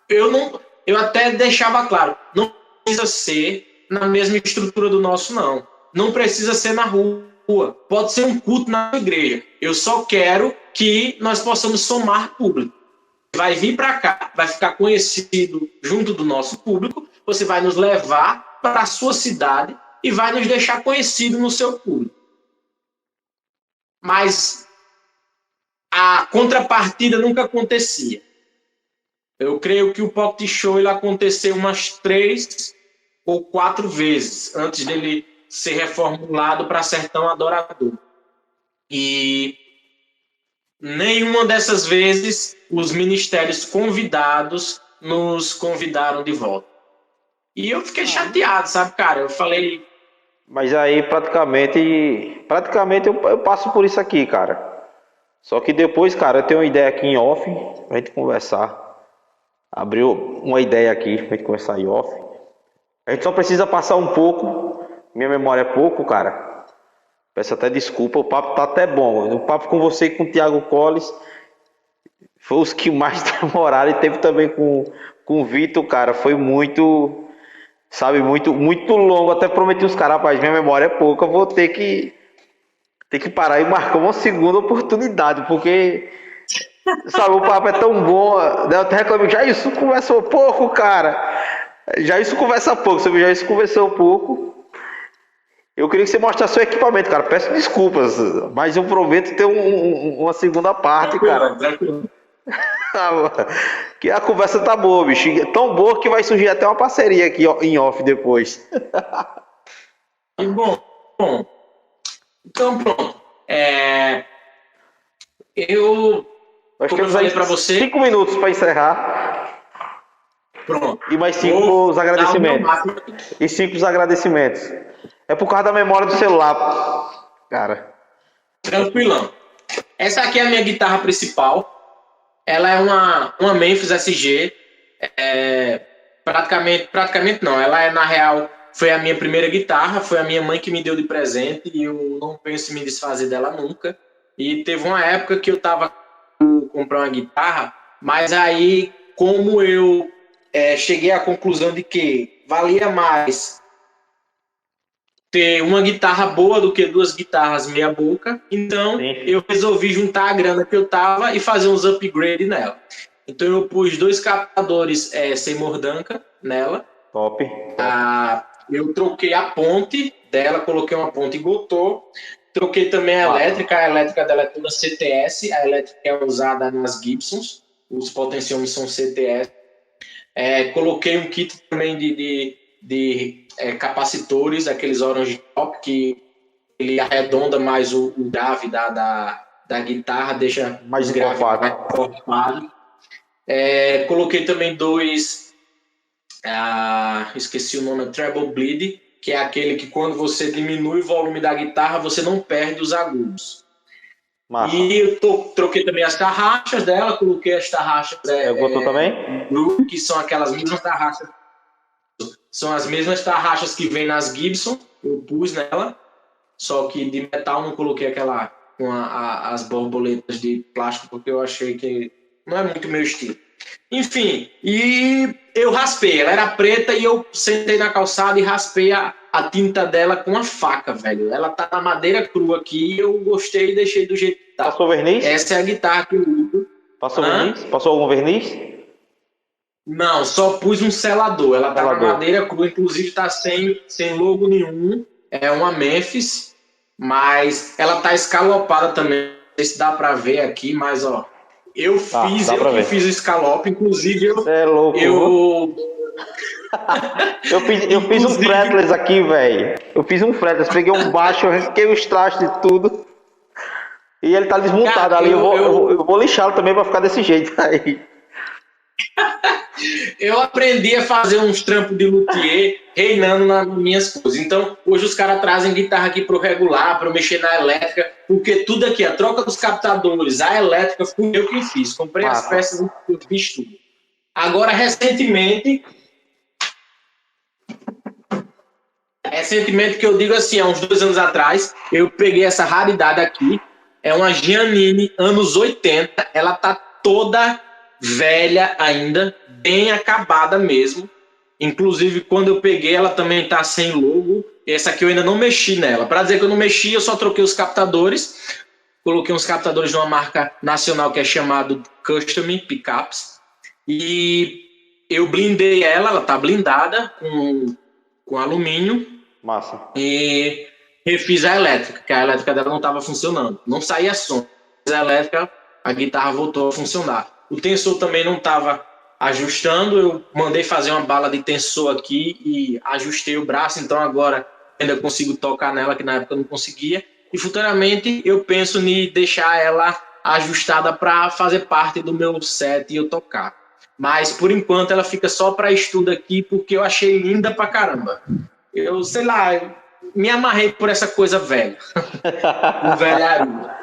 Eu até deixava claro, não precisa ser na mesma estrutura do nosso, não. Não precisa ser na rua. Pode ser um culto na igreja. Eu só quero que nós possamos somar público. Vai vir para cá, vai ficar conhecido junto do nosso público, você vai nos levar para a sua cidade e vai nos deixar conhecido no seu público. Mas a contrapartida nunca acontecia. Eu creio que o Pocket Show ele aconteceu umas 3 ou 4 vezes antes dele ser reformulado para Sertão Adorador. E nenhuma dessas vezes os ministérios convidados nos convidaram de volta. E eu fiquei chateado, sabe, cara? Eu falei... Mas aí praticamente eu passo por isso aqui, cara. Só que depois, cara, eu tenho uma ideia aqui em off, pra gente conversar. Abriu uma ideia aqui pra gente conversar em off. A gente só precisa passar um pouco. Minha memória é pouco, cara. Peço até desculpa, o papo tá até bom. O papo com você e com o Thiago Colles foi os que mais demoraram. E teve também com o Vitor, cara. Foi muito, sabe, muito longo. Até prometi os caras, rapaz, minha memória é pouca. Eu vou ter que parar e marcar uma segunda oportunidade, porque, sabe, o papo é tão bom. Eu até reclamei, já isso conversou pouco, cara. Já isso conversa pouco, sabe? Já isso conversou pouco. Eu queria que você mostrasse seu equipamento, cara. Peço desculpas, mas eu prometo ter uma segunda parte, cara. Que a conversa tá boa, bicho. É tão boa que vai surgir até uma parceria aqui em off depois. E bom. Então, pronto. Como eu falei para você... 5 minutos para encerrar. Pronto. E mais 5 os agradecimentos. E 5 os agradecimentos. É por causa da memória do celular, cara. Tranquilão. Essa aqui é a minha guitarra principal. Ela é uma Memphis SG. Praticamente não. Ela é, na real, foi a minha primeira guitarra. Foi a minha mãe que me deu de presente. E eu não penso em me desfazer dela nunca. E teve uma época que eu tava comprar uma guitarra. Mas aí, como eu cheguei à conclusão de que valia mais ter uma guitarra boa do que 2 guitarras meia boca, então Sim. Eu resolvi juntar a grana que eu tava e fazer uns upgrades nela. Então eu pus 2 captadores sem mordanca nela. Top. Eu troquei a ponte dela, coloquei uma ponte Gotô. Troquei também a elétrica dela é toda CTS, a elétrica é usada nas Gibsons, os potenciômetros são CTS. Coloquei um kit também de capacitores, aqueles Orange Top, que ele arredonda mais o grave da guitarra, deixa mais grave mais encorpado. Coloquei também 2, esqueci o nome, Treble Bleed, que é aquele que quando você diminui o volume da guitarra, você não perde os agudos. Massa. E eu troquei também as tarraxas dela, coloquei as tarraxas botou também? Que são aquelas mesmas tarraxas. São as mesmas tarraxas que vem nas Gibson, eu pus nela, só que de metal não coloquei aquela com as borboletas de plástico, porque eu achei que não é muito meu estilo. Enfim, e eu raspei, ela era preta e eu sentei na calçada e raspei a tinta dela com uma faca, velho. Ela tá na madeira crua aqui e eu gostei e deixei do jeito que tá. Passou verniz? Essa é a guitarra que eu uso. Passou verniz? Passou algum verniz? Não, só pus um selador. Ela tá na madeira crua, inclusive tá sem logo nenhum. É uma Memphis, mas ela tá escalopada também. Não sei se dá pra ver aqui, mas ó. Eu fiz o escalope, inclusive é louco, eu fiz um fretless aqui, velho. Eu fiz um fretless, peguei um baixo, eu risquei os trastes e tudo. E ele tá desmontado. Cara, ali. Eu vou lixá-lo também pra ficar desse jeito aí. Eu aprendi a fazer uns trampos de luthier reinando nas minhas coisas. Então, hoje os caras trazem guitarra aqui para regular, para mexer na elétrica, porque tudo aqui, a troca dos captadores, a elétrica, fui eu que fiz. Comprei as peças e eu fiz tudo. Agora, recentemente, que eu digo assim, há uns 2 anos atrás, eu peguei essa raridade aqui, é uma Giannini, anos 80, ela tá toda velha ainda, bem acabada mesmo. Inclusive, quando eu peguei, ela também tá sem logo. Essa aqui eu ainda não mexi nela. Para dizer que eu não mexi, eu só troquei os captadores. Coloquei uns captadores de uma marca nacional que é chamado Custom Pickups. E eu blindei ela tá blindada com alumínio. Massa. E refiz a elétrica, que a elétrica dela não estava funcionando. Não saía som. Mas a elétrica, a guitarra voltou a funcionar. O tensor também não estava ajustando. Eu mandei fazer uma bala de tensor aqui e ajustei o braço. Então agora ainda consigo tocar nela, que na época eu não conseguia. E futuramente eu penso em deixar ela ajustada para fazer parte do meu set e eu tocar. Mas por enquanto ela fica só para estudo aqui, porque eu achei linda pra caramba. Eu, sei lá, me amarrei por essa coisa velha. O velharia.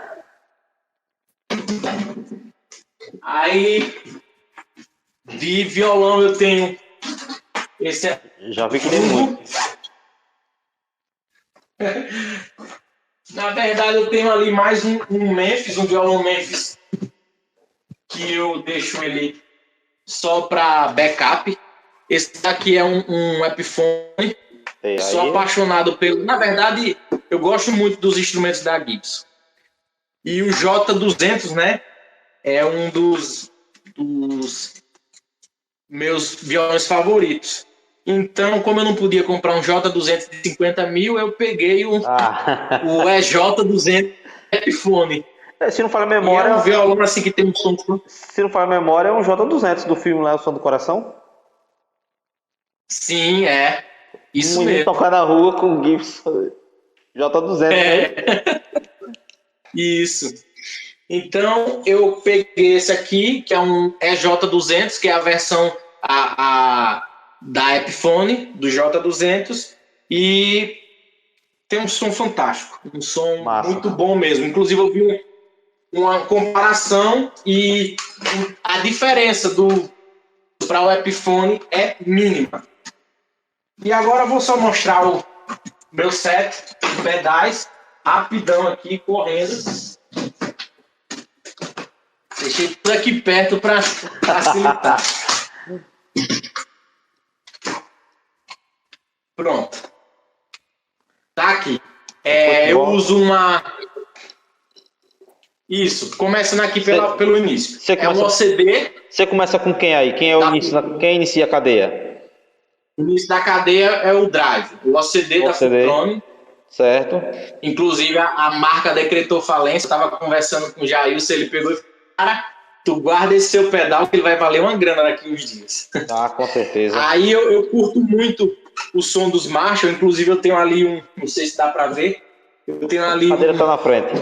Aí, de violão eu tenho esse. Já vi que tem muito. Na verdade, eu tenho ali mais um Memphis, um violão Memphis, que eu deixo ele só para backup. Esse daqui é um Epiphone. Sou apaixonado pelo... Na verdade, eu gosto muito dos instrumentos da Gibson. E o J200, né? É um dos meus violões favoritos. Então, como eu não podia comprar um J200 de 50 mil, eu peguei o EJ200 Epiphone. Se não fala memória... E é um violão assim que tem um som... Se não fala memória, é um J200 do filme lá, O Som do Coração? Sim, é. Isso mesmo. Tocar na rua com o Gibson J200. Né? Isso. Então, eu peguei esse aqui, que é um EJ200, que é a versão da Epiphone, do J200, e tem um som fantástico, um som muito bom mesmo. Inclusive, eu vi uma comparação e a diferença para o Epiphone é mínima. E agora eu vou só mostrar o meu set de pedais, rapidão aqui, correndo. Deixei tudo aqui perto para facilitar. Pronto. Tá aqui. Eu uso uma... Isso, começando aqui pelo início. É um OCD. Você começa com quem aí? Quem inicia a cadeia? O início da cadeia é o drive, o OCD da Fulcrone. Certo. Inclusive, a marca decretou falência. Estava conversando com o Jailson, ele pegou e falou: cara, tu guarda esse seu pedal que ele vai valer uma grana daqui uns dias. Ah, com certeza. Aí eu curto muito o som dos Marshall. Inclusive, eu tenho ali não sei se dá para ver. Eu tenho ali. A cadeira tá na frente.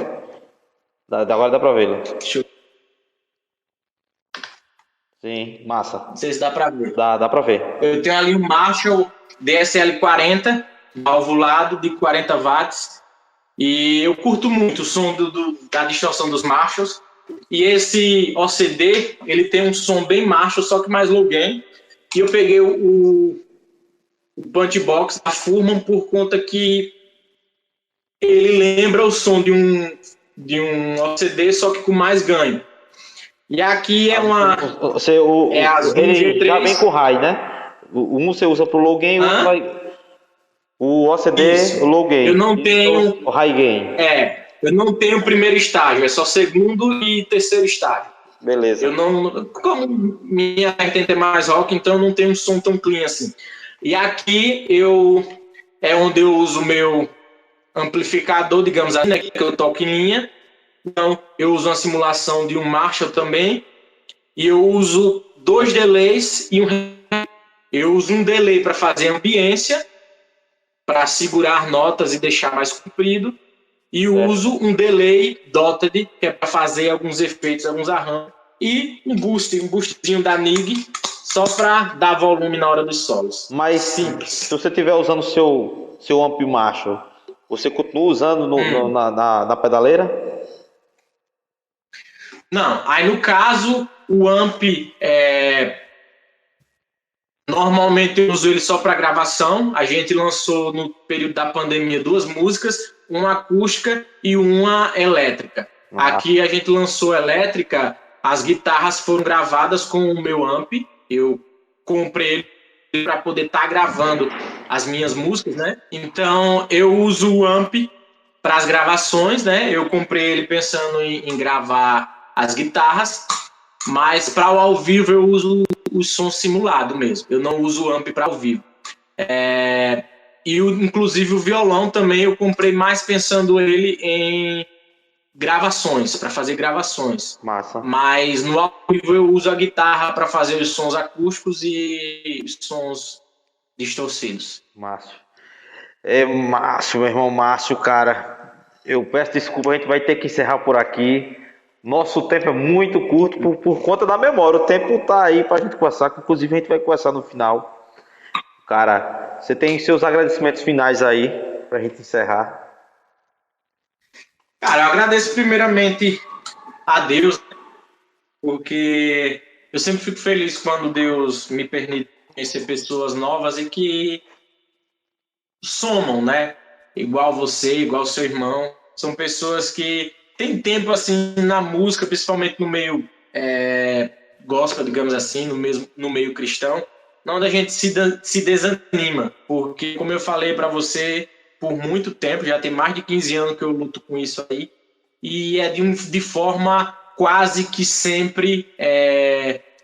Agora dá para ver. Deixa eu... Sim, massa. Não sei se dá para ver. Dá para ver. Eu tenho ali um Marshall DSL 40, valvulado de 40 watts. E eu curto muito o som da distorção dos Marshalls. E esse OCD, ele tem um som bem Marshall, só que mais low gain. E eu peguei o Punch Box da Furman por conta que ele lembra o som de um OCD, só que com mais ganho. E aqui é uma... ele já vem com high, né? Um você usa pro low gain, o outro vai... O OCD, isso. O low gain. Eu não tenho... O high gain. Eu não tenho primeiro estágio, é só segundo e terceiro estágio. Beleza. Eu não... Como minha vertente é mais rock, então eu não tenho um som tão clean assim. E aqui é onde eu uso o meu amplificador, digamos assim, né, que eu toco em linha. Então, eu uso uma simulação de um Marshall também. E eu uso 2 delays e eu uso um delay para fazer ambiência, para segurar notas e deixar mais comprido. E uso um delay dotted, que é para fazer alguns efeitos, alguns arranjos. E um boostzinho da NIG, só para dar volume na hora dos solos. Mas Simples. se você estiver usando o seu amp Marshall, você continua usando na pedaleira? Não, aí no caso, o amp, normalmente eu uso ele só para gravação. A gente lançou no período da pandemia 2 músicas, uma acústica e uma elétrica. Aqui a gente lançou elétrica, as guitarras foram gravadas com o meu amp. Eu comprei ele para poder estar gravando as minhas músicas, né? Então eu uso o amp para as gravações, né? Eu comprei ele pensando em gravar as guitarras, mas para o ao vivo eu uso o som simulado mesmo. Eu não uso o amp para ao vivo. Inclusive o violão também eu comprei mais pensando ele em gravações, para fazer gravações. Massa. Mas no ao vivo eu uso a guitarra para fazer os sons acústicos e os sons distorcidos. Márcio. Márcio, meu irmão Márcio, cara. Eu peço desculpa, a gente vai ter que encerrar por aqui. Nosso tempo é muito curto por conta da memória. O tempo tá aí pra gente conversar, que inclusive a gente vai conversar no final. Cara, você tem seus agradecimentos finais aí pra gente encerrar. Cara, eu agradeço primeiramente a Deus, porque eu sempre fico feliz quando Deus me permite conhecer pessoas novas e que somam, né? Igual você, igual seu irmão. São pessoas que têm tempo, assim, na música, principalmente no meio gospel, digamos assim, no meio cristão, onde a gente se desanima, porque, como eu falei para você, por muito tempo, já tem mais de 15 anos que eu luto com isso aí, e é de forma quase que sempre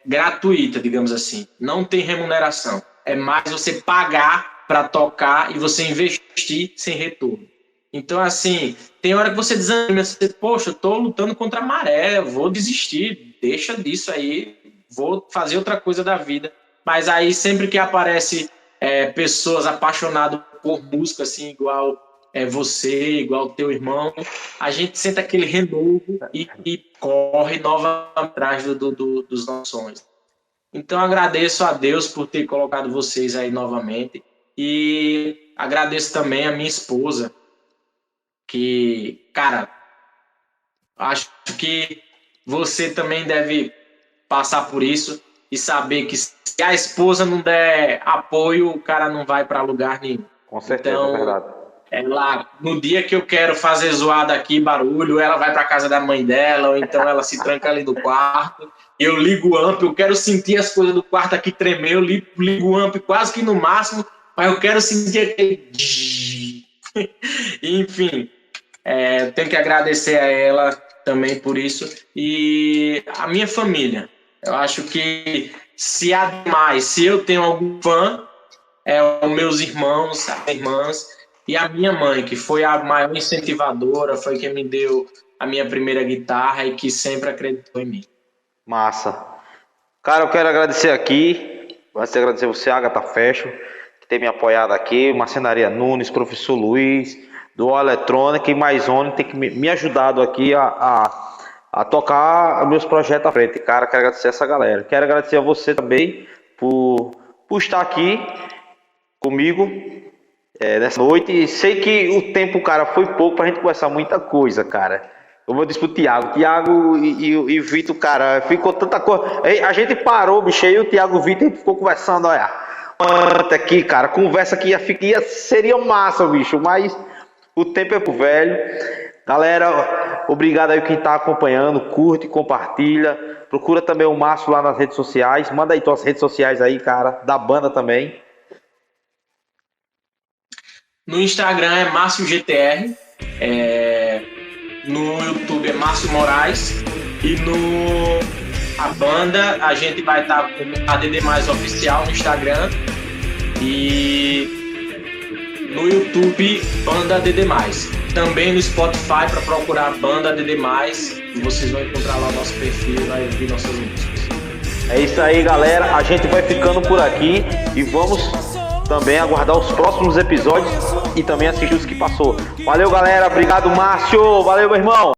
gratuita, digamos assim. Não tem remuneração. É mais você pagar para tocar e você investir sem retorno. Então, assim, tem hora que você desanima, você, poxa, eu tô lutando contra a maré, vou desistir, deixa disso aí, vou fazer outra coisa da vida. Mas aí, sempre que aparece pessoas apaixonadas por música, assim, igual você, igual teu irmão, a gente sente aquele renovo e corre nova atrás dos nossos sonhos. Então, agradeço a Deus por ter colocado vocês aí novamente e agradeço também a minha esposa, que, cara, acho que você também deve passar por isso e saber que se a esposa não der apoio, o cara não vai para lugar nenhum. Com certeza, então, é verdade. Ela, no dia que eu quero fazer zoada aqui, barulho, ela vai para casa da mãe dela, ou então ela se tranca ali no quarto, eu ligo o amp, eu quero sentir as coisas do quarto aqui tremer, eu ligo o amp quase que no máximo, mas eu quero sentir aquele... Enfim, eu tenho que agradecer a ela também por isso, e a minha família. Eu acho que se eu tenho algum fã, os meus irmãos, as irmãs, e a minha mãe, que foi a maior incentivadora, foi quem me deu a minha primeira guitarra e que sempre acreditou em mim. Massa. Cara, eu quero agradecer aqui, agradecer você, Agatha Fashion, que tem me apoiado aqui, Marcenaria Nunes, Professor Luiz, do Eletrônica e Maisone, tem que me ajudado aqui a tocar meus projetos à frente. Cara, quero agradecer essa galera. Quero agradecer a você também por estar aqui comigo nessa noite. Sei que o tempo, cara, foi pouco pra gente conversar muita coisa, cara. Como eu disse pro Thiago e o Vitor, cara, ficou tanta coisa. A gente parou, bicho, aí o Thiago e o Vitor ficou conversando, olha. Aqui, cara, conversa que seria massa, bicho, mas o tempo é pro velho. Galera, obrigado aí quem tá acompanhando, curte, compartilha. Procura também o Márcio lá nas redes sociais. Manda aí tuas redes sociais aí, cara, da banda também. No Instagram é Márcio GTR, no YouTube é Márcio Moraes e a banda a gente vai estar com a DD Mais Oficial no Instagram e no YouTube Banda DD Mais. Também no Spotify para procurar Banda DD Mais, vocês vão encontrar lá o nosso perfil e vai ouvir nossas músicas. É isso aí, galera, a gente vai ficando por aqui e vamos também aguardar os próximos episódios e também assistir os que passou. Valeu, galera. Obrigado, Márcio. Valeu, meu irmão.